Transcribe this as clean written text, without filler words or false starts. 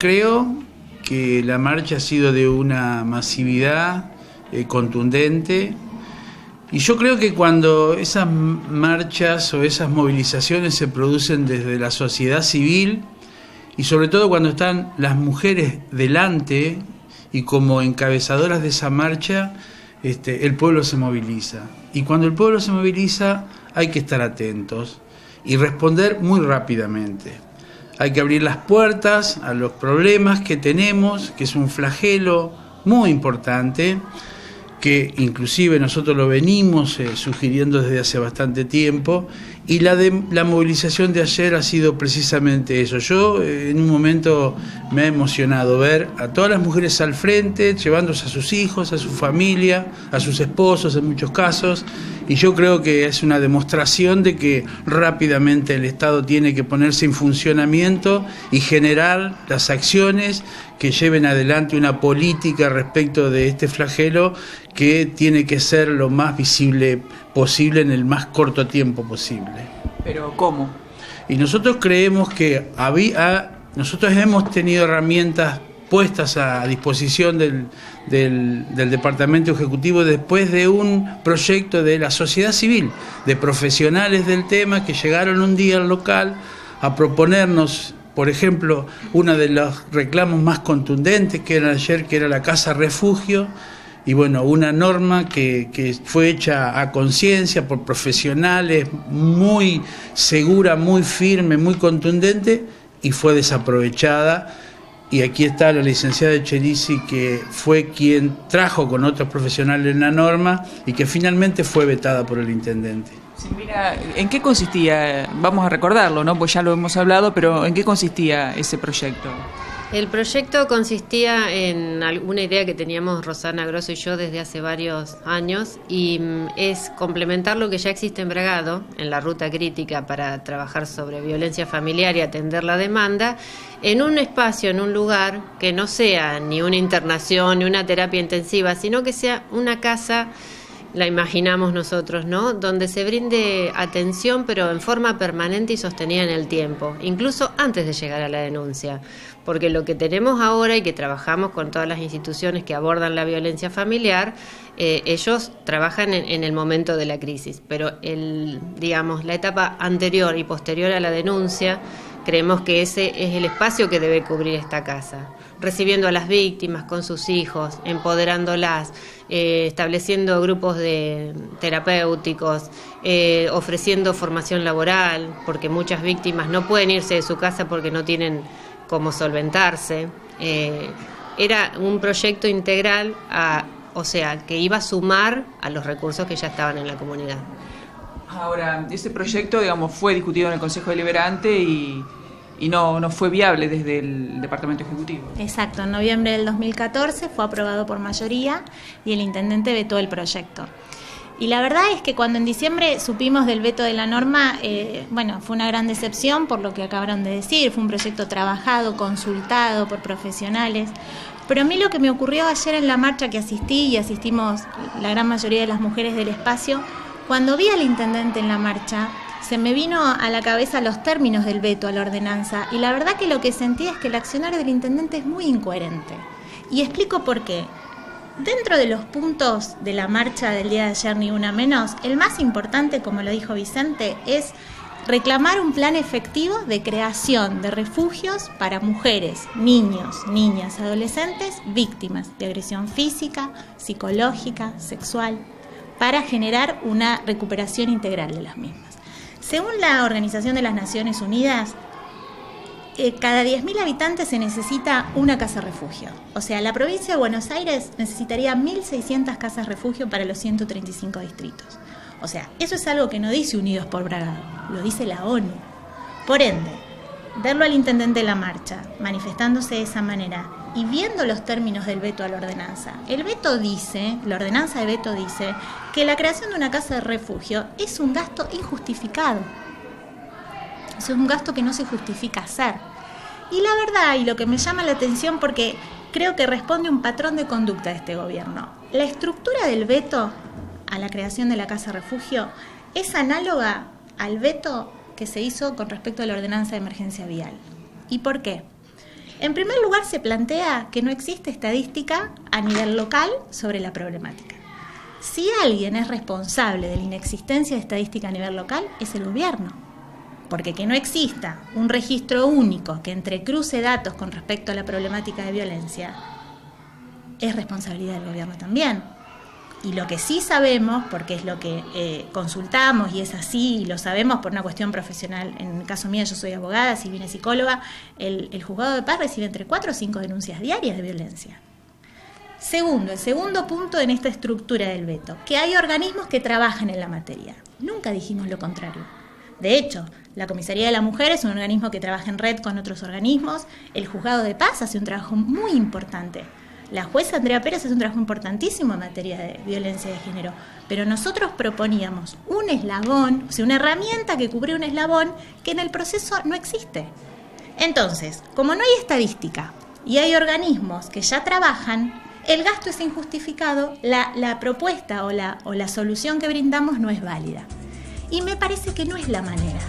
Creo que la marcha ha sido de una masividad contundente, y yo creo que cuando esas marchas o esas movilizaciones se producen desde la sociedad civil, y sobre todo cuando están las mujeres delante y como encabezadoras de esa marcha, el pueblo se moviliza. Y cuando el pueblo se moviliza hay que estar atentos y responder muy rápidamente. Hay que abrir las puertas a los problemas que tenemos, que es un flagelo muy importante, que inclusive nosotros lo venimos sugiriendo desde hace bastante tiempo, y la movilización de ayer ha sido precisamente eso. Yo en un momento me ha emocionado ver a todas las mujeres al frente, llevándose a sus hijos, a su familia, a sus esposos en muchos casos, y yo creo que es una demostración de que rápidamente el Estado tiene que ponerse en funcionamiento y generar las acciones que lleven adelante una política respecto de este flagelo que tiene que ser lo más visible posible en el más corto tiempo posible. ¿Pero cómo? Y nosotros creemos que nosotros hemos tenido herramientas puestas a disposición del Departamento Ejecutivo después de un proyecto de la sociedad civil, de profesionales del tema que llegaron un día al local a proponernos, por ejemplo, uno de los reclamos más contundentes que era ayer, que era la casa refugio, y bueno, una norma que fue hecha a conciencia por profesionales, muy segura, muy firme, muy contundente, y fue desaprovechada. Y aquí está la licenciada Echenizi, que fue quien trajo con otros profesionales la norma y que finalmente fue vetada por el intendente. Sí, mira, ¿en qué consistía? Vamos a recordarlo, ¿no? Pues ya lo hemos hablado, pero ¿en qué consistía ese proyecto? El proyecto consistía en alguna idea que teníamos Rosana Grosso y yo desde hace varios años, y es complementar lo que ya existe en Bragado, en la ruta crítica para trabajar sobre violencia familiar y atender la demanda, en un espacio, en un lugar que no sea ni una internación ni una terapia intensiva, sino que sea una casa, la imaginamos nosotros, ¿no?, donde se brinde atención, pero en forma permanente y sostenida en el tiempo, incluso antes de llegar a la denuncia. Porque lo que tenemos ahora y que trabajamos con todas las instituciones que abordan la violencia familiar, ellos trabajan en el momento de la crisis, pero la etapa anterior y posterior a la denuncia, creemos que ese es el espacio que debe cubrir esta casa, recibiendo a las víctimas con sus hijos, empoderándolas, estableciendo grupos terapéuticos, ofreciendo formación laboral, porque muchas víctimas no pueden irse de su casa porque no tienen cómo solventarse. Era un proyecto integral, que iba a sumar a los recursos que ya estaban en la comunidad. Ahora, ese proyecto, fue discutido en el Consejo Deliberante y no fue viable desde el Departamento Ejecutivo. Exacto, en noviembre del 2014 fue aprobado por mayoría y el intendente vetó el proyecto. Y la verdad es que cuando en diciembre supimos del veto de la norma, fue una gran decepción por lo que acabaron de decir. Fue un proyecto trabajado, consultado por profesionales. Pero a mí lo que me ocurrió ayer en la marcha que asistí, y asistimos la gran mayoría de las mujeres del espacio, cuando vi al intendente en la marcha, se me vino a la cabeza los términos del veto a la ordenanza. Y la verdad que lo que sentí es que el accionar del intendente es muy incoherente. Y explico por qué. Dentro de los puntos de la marcha del día de ayer, ni una menos, el más importante, como lo dijo Vicente, es reclamar un plan efectivo de creación de refugios para mujeres, niños, niñas, adolescentes, víctimas de agresión física, psicológica, sexual, para generar una recuperación integral de las mismas. Según la Organización de las Naciones Unidas, cada 10.000 habitantes se necesita una casa refugio. O sea, la provincia de Buenos Aires necesitaría 1.600 casas refugio para los 135 distritos. O sea, eso es algo que no dice Unidos por Bragado, lo dice la ONU. Por ende, verlo al intendente de la marcha, manifestándose de esa manera y viendo los términos del veto a la ordenanza, la ordenanza de veto dice que la creación de una casa de refugio es un gasto injustificado. Es un gasto que no se justifica hacer. Y la verdad, y lo que me llama la atención porque creo que responde a un patrón de conducta de este gobierno, la estructura del veto a la creación de la casa refugio es análoga al veto que se hizo con respecto a la ordenanza de emergencia vial. ¿Y por qué? En primer lugar, se plantea que no existe estadística a nivel local sobre la problemática. Si alguien es responsable de la inexistencia de estadística a nivel local, es el gobierno. Porque que no exista un registro único que entrecruce datos con respecto a la problemática de violencia es responsabilidad del gobierno también. Y lo que sí sabemos, porque es lo que consultamos y es así, y lo sabemos por una cuestión profesional, en el caso mío yo soy abogada, si bien es psicóloga, el juzgado de paz recibe entre 4 o 5 denuncias diarias de violencia. Segundo, el segundo punto en esta estructura del veto, que hay organismos que trabajan en la materia. Nunca dijimos lo contrario. De hecho, la Comisaría de la Mujer es un organismo que trabaja en red con otros organismos, el juzgado de paz hace un trabajo muy importante. La jueza Andrea Pérez hace un trabajo importantísimo en materia de violencia de género, pero nosotros proponíamos un eslabón, o sea, una herramienta que cubría un eslabón que en el proceso no existe. Entonces, como no hay estadística y hay organismos que ya trabajan, el gasto es injustificado, la propuesta o la solución que brindamos no es válida. Y me parece que no es la manera.